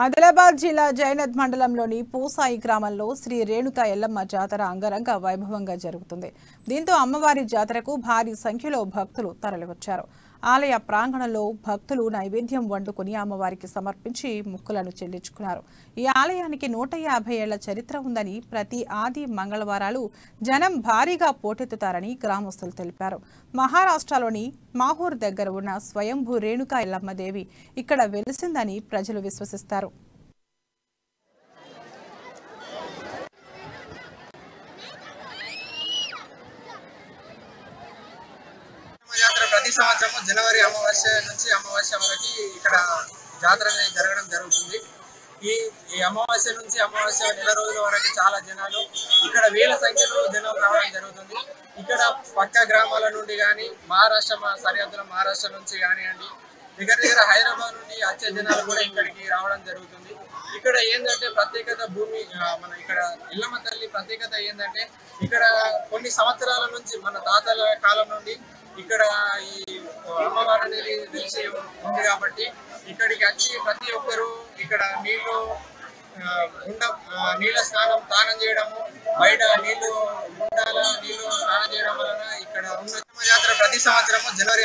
ఆదిలాబాద్ జిల్లా జైనథ్ మండలంలోని పూసాయి గ్రామంలో శ్రీ రేణుకా ఎల్లమ్మ జాతర అంగరంగ వైభవంగా జరుగుతుంది. దీంతో అమ్మవారి జాతరకు భారీ సంఖ్యలో భక్తులు తరలివచ్చారు. ఆలయ ప్రాంగణంలో భక్తులు నైవేద్యం వండుకుని అమ్మవారికి సమర్పించి మొక్కులను చెల్లించుకున్నారు. ఈ ఆలయానికి 150 ఏళ్ల చరిత్ర ఉందని, ప్రతి ఆది మంగళవారాలు జనం భారీగా పోటెత్తుతారని గ్రామస్తులు తెలిపారు. మహారాష్ట్రలోని మాహూర్ దగ్గర ఉన్న స్వయంభూ రేణుకా ఎల్లమ్మ దేవి ఇక్కడ వెలిసిందని ప్రజలు విశ్వసిస్తారు. ప్రతి సంవత్సరం జనవరి అమావాస్య నుంచి అమావాస్య వరకు ఇక్కడ జాతర జరగడం జరుగుతుంది. ఈ అమావాస్య నుంచి అమావాస్య నెల రోజుల వరకు చాలా జనాలు ఇక్కడ వేల సంఖ్యలో జనం రావడం జరుగుతుంది. ఇక్కడ పక్క గ్రామాల నుండి కానీ మహారాష్ట్ర సరిహద్దుల మహారాష్ట్ర నుంచి కానివ్వండి, దగ్గర హైదరాబాద్ నుండి వచ్చే జనాలు కూడా ఇక్కడికి రావడం జరుగుతుంది. ఇక్కడ ఏంటంటే ప్రత్యేకత భూమి మన ఇక్కడ ఎల్లమ్మ తల్లి ప్రత్యేకత ఏంటంటే ఇక్కడ కొన్ని సంవత్సరాల నుంచి మన తాతల కాలం నుండి ఇక్కడ ఈ అమ్మవారు అనేది తెలిసి ఉంది కాబట్టి ఇక్కడికి వచ్చి ప్రతి ఒక్కరు ఇక్కడ నీళ్ళ స్నానం చేయడము, బయట నీళ్లు స్నానం చేయడం వలన ఇక్కడ ఉన్న జాతర ప్రతి సంవత్సరము జనవరి